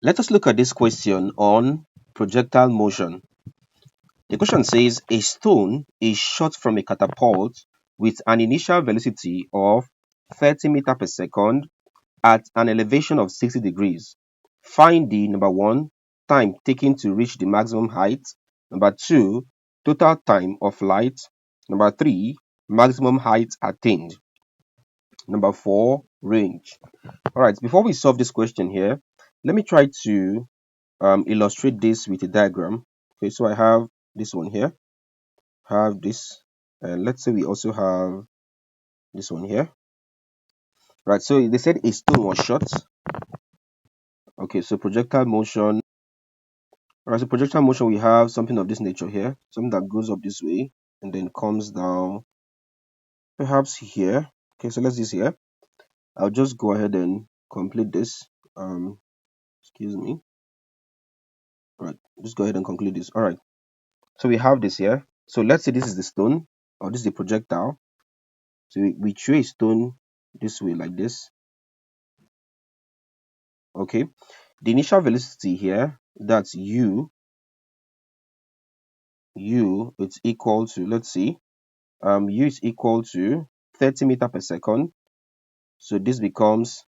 Let us look at this question on projectile motion. The question says a stone is shot from a catapult with an initial velocity of 30 meters per second at an elevation of 60 degrees. Find the number one, time taken to reach the maximum height. Number two, total time of flight. Number three, maximum height attained. Number four, range. All right, before we solve this question here, let me try to illustrate this with a diagram. Okay, so I have this one here, have this, and let's say we also have this one here. Right, so they said a stone was shot. Okay, so projectile motion. All right, so projectile motion, we have something of this nature here, something that goes up this way and then comes down, perhaps here. Okay, so let's do this here. I'll just go ahead and complete this. Excuse me. All right, just go ahead and conclude this. All right, so we have this here. So let's say this is the stone, or this is the projectile. So we throw a stone this way like this. Okay, the initial velocity here, that's u, it's equal to, let's see, u is equal to 30 meters per second. So this becomes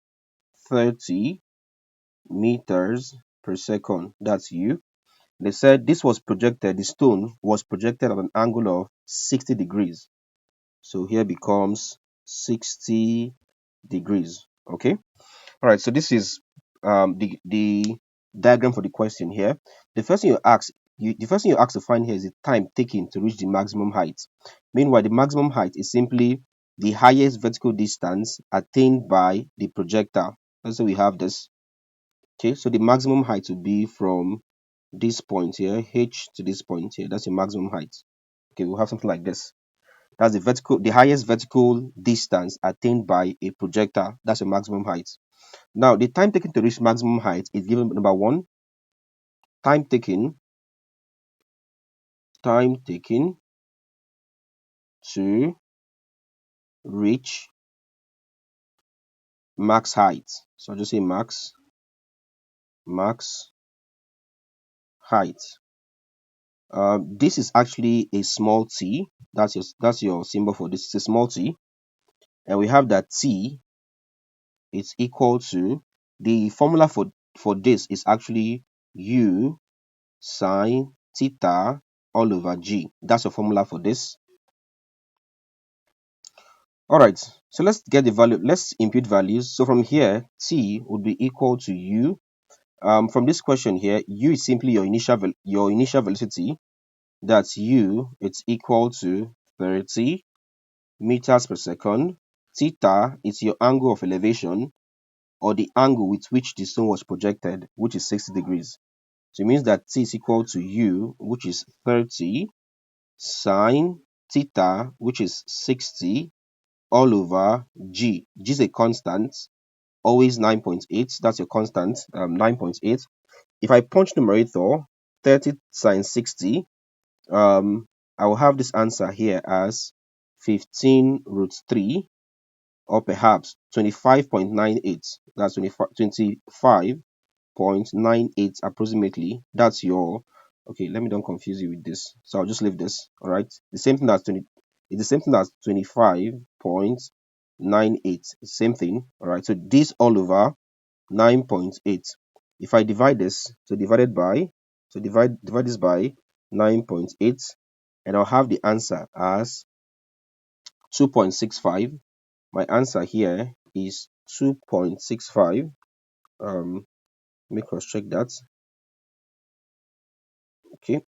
30 meters per second. That's u. They said this was projected, the stone was projected at an angle of 60 degrees. So here becomes 60 degrees. Okay. All right. So this is the diagram for the question here. The first thing you ask to find here is the time taken to reach the maximum height. Meanwhile, the maximum height is simply the highest vertical distance attained by the projectile. And so we have this. Okay, so the maximum height would be from this point here, h, to this point here. That's the maximum height. Okay, we'll have something like this. That's the highest vertical distance attained by a projectile. That's the maximum height. Now, the time taken to reach maximum height is given number one, time taken to reach max height. So I'll just say max height. This is actually a small t. That's your symbol for this. It's a small t, and we have that t is equal to, the formula for this is actually u sine theta all over g. That's the formula for this. All right, so let's get the value. Let's impute values. So from here, t would be equal to u. From this question here, u is simply your initial velocity. That's u. It's equal to 30 meters per second. Theta is your angle of elevation, or the angle with which the stone was projected, which is 60 degrees. So it means that t is equal to u, which is 30 sine theta, which is 60 all over g. G is a constant, always 9.8. That's your constant, 9.8. If I punch numerator, 30 sine 60, I will have this answer here as 15 root 3, or perhaps 25.98. That's 25.98 approximately. That's your, okay, let me don't confuse you with this. So I'll just leave this. All right. The same thing as 20, it's the same thing as 25.98. Same thing. All right. So this all over 9.8. If I divide this, so divide this by 9.8, and I'll have the answer as 2.65. My answer here is 2.65. Let me cross check that. Okay.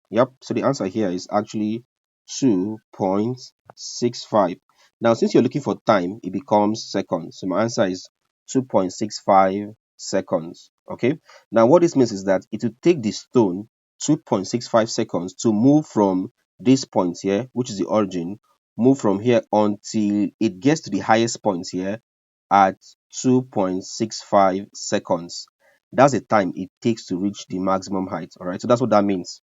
Yep. So the answer here is actually 2.65. Now, since you're looking for time, it becomes seconds. So my answer is 2.65 seconds. Okay. Now, what this means is that it will take the stone 2.65 seconds to move from this point here, which is the origin, move from here until it gets to the highest point here at 2.65 seconds. That's the time it takes to reach the maximum height. All right. So that's what that means.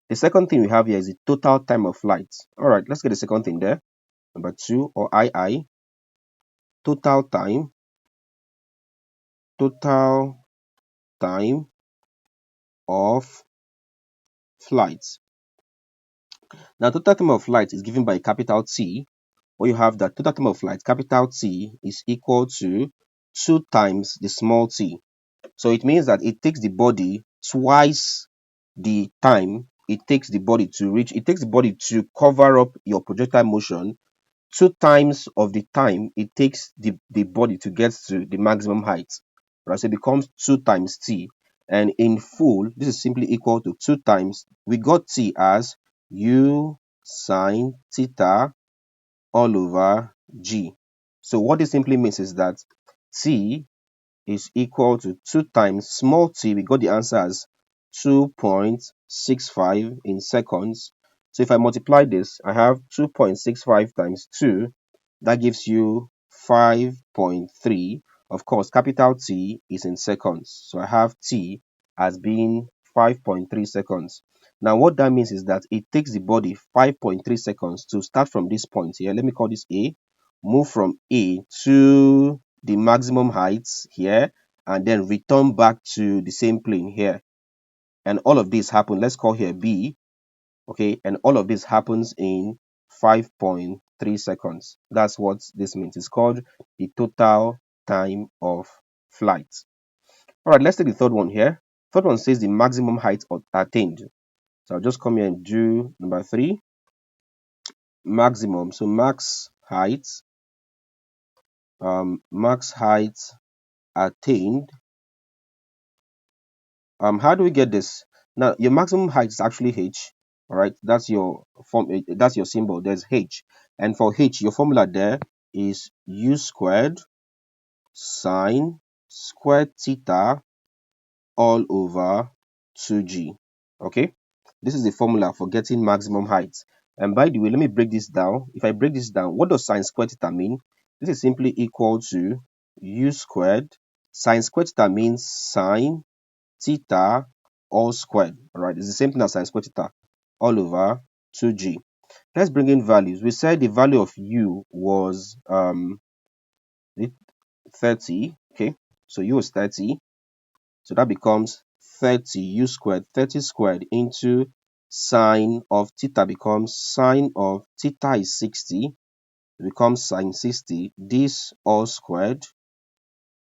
The second thing we have here is the total time of flight. All right, let's get the second thing there. Number two, or II, total time total time of flight. Now, total time of flight is given by capital T, where you have that total time of flight, capital T, is equal to 2 times the small t. So it means that it takes the body twice the time it takes the body to reach, it takes the body to cover up your projectile motion, 2 times of the time it takes the body to get to the maximum height. Right, so it becomes 2 times t. And in full, this is simply equal to 2 times, we got t as u sine theta all over g. So what this simply means is that t is equal to 2 times small t. We got the answer as 2.65 in seconds. So if I multiply this, I have 2.65 times 2. That gives you 5.3. Of course, capital T is in seconds. So I have t as being 5.3 seconds. Now, what that means is that it takes the body 5.3 seconds to start from this point here. Let me call this A. Move from A to the maximum heights here, and then return back to the same plane here. And all of this happen, let's call here B. Okay, and all of this happens in 5.3 seconds. That's what this means. It's called the total time of flight. All right, let's take the third one here. Third one says the maximum height attained. So I'll just come here and do number 3, maximum. So max height attained. How do we get this? Now, your maximum height is actually h. All right, that's your form. That's your symbol. There's h, and for h, your formula there is u squared sine squared theta all over 2g. Okay, this is the formula for getting maximum height. And by the way, let me break this down. If I break this down, what does sine squared theta mean? This is simply equal to u squared. Sine squared theta means sine theta all squared. All right, it's the same thing as sine squared theta all over 2g. Let's bring in values. We said the value of u was 30. Okay, so u is 30. So that becomes 30 u squared. 30 squared into sine of theta becomes sine of theta is 60. It becomes sine 60. This all squared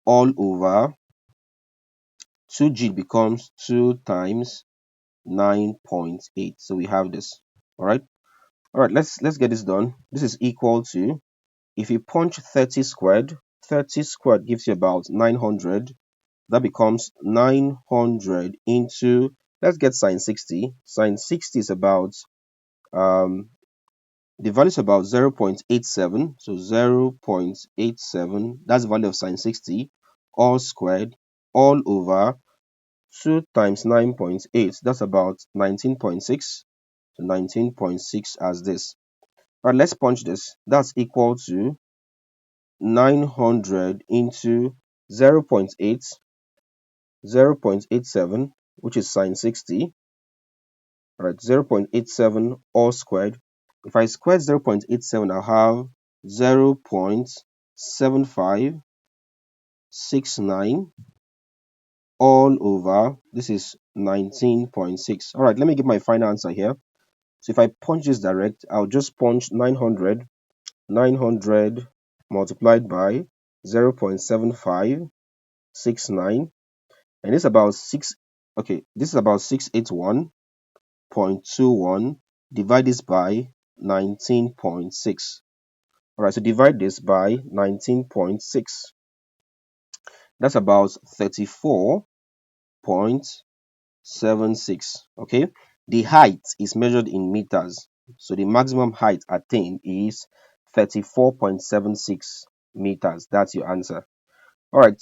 all over 2g becomes 2 times 9.8. So we have this. All right, let's get this done. This is equal to, if you punch 30 squared, 30 squared gives you about 900. That becomes 900 into, let's get sine 60. Sine 60 is about the value is about 0.87. So 0.87, that's the value of sine 60 all squared all over 2 times 9.8. That's about 19.6. So 19.6 as this. All right, let's punch this. That's equal to 900 into 0.8, 0.87, which is sine 60. All right, 0.87 all squared. If I square 0.87, I'll have 0.7569 all over, this is 19.6. All right, let me give my final answer here. So if I punch this direct, I'll just punch 900 multiplied by 0.7569, and it's about 6. Okay, this is about 681.21. Divide this by 19.6. All right, so divide this by 19.6. That's about 34.76. Okay, the height is measured in meters, so the maximum height attained is 34.76 meters. That's your answer. All right,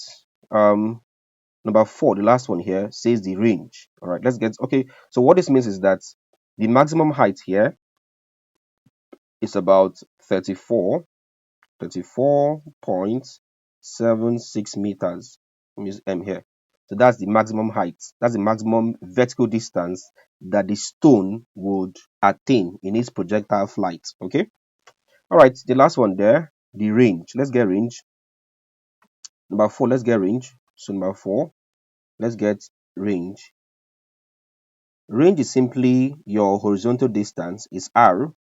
number 4, the last one here, says the range. All right, let's get, okay, so what this means is that the maximum height here is about 34.76 meters. Let me use m here. So that's the maximum height. That's the maximum vertical distance that the stone would attain in its projectile flight. Okay. All right. The last one there, the range. Let's get range. Number 4, let's get range. So number 4, let's get range. Range is simply your horizontal distance is r,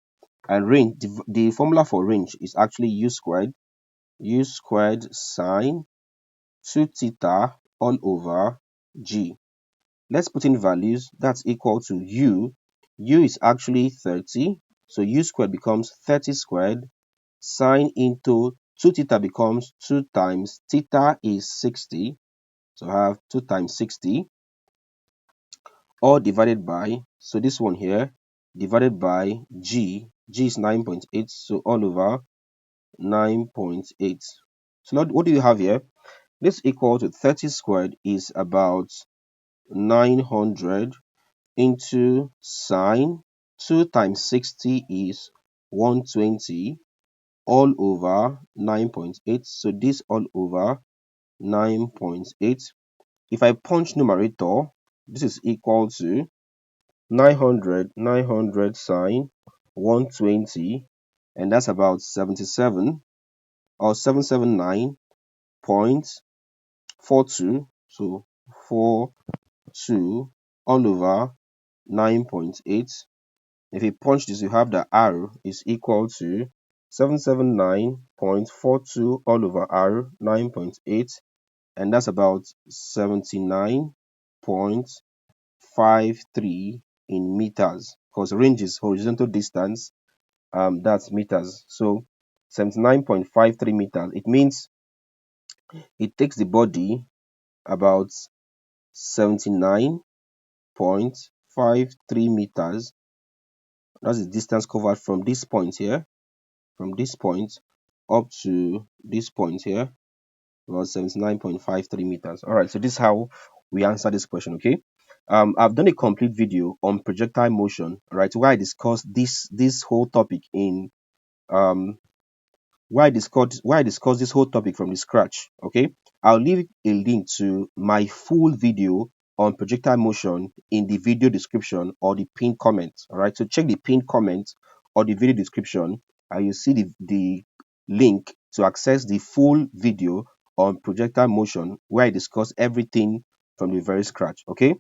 and range, the formula for range is actually u squared sine 2 theta all over g. Let's put in values. That's equal to u is actually 30, so u squared becomes 30 squared, sine into 2 theta becomes 2 times theta is 60, so I have 2 times 60, all divided by, so this one here, divided by g is 9.8, so all over 9.8. So now what do you have here? This equal to 30 squared is about 900 into sine 2 times 60 is 120 all over 9.8. So this all over 9.8. If I punch numerator, this is equal to 900 sine 120, and that's about 77 or 779.42. So 42 all over 9.8. If you punch this, you have the r is equal to 779.42 all over r 9.8, and that's about 79.53 in meters, because range is horizontal distance, that's meters. So 79.53 meters, it means it takes the body about 79.53 meters. That's the distance covered from this point here, from this point up to this point here, about 79.53 meters. All right, so this is how we answer this question. Okay, I've done a complete video on projectile motion, right, where I discuss this whole topic in um why I discuss this whole topic from the scratch. Okay, I'll leave a link to my full video on projectile motion in the video description or the pinned comment. All right, so check the pinned comment or the video description, and you see the link to access the full video on projectile motion, where I discuss everything from the very scratch. Okay,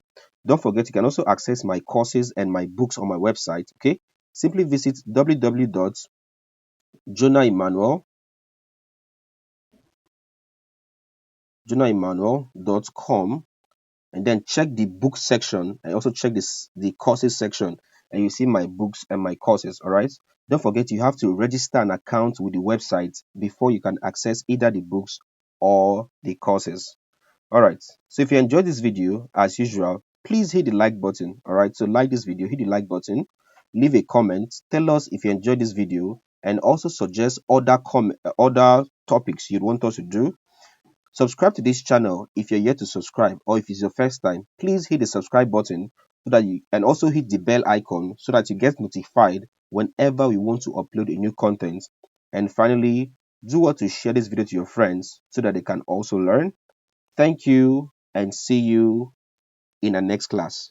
don't forget you can also access my courses and my books on my website. Okay, simply visit www.jonahemmanuel jonahemmanuel.com, and then check the book section and also check the courses section, and you see my books and my courses. All right, don't forget you have to register an account with the website before you can access either the books or the courses. All right, so if you enjoyed this video, as usual, please hit the like button. All right, so like this video, hit the like button, leave a comment, tell us if you enjoyed this video, and also suggest other topics you'd want us to do. Subscribe to this channel if you're yet to subscribe, or if it's your first time, please hit the subscribe button so that you, and also hit the bell icon so that you get notified whenever we want to upload a new content. And finally, do what to share this video to your friends so that they can also learn. Thank you, and see you in the next class.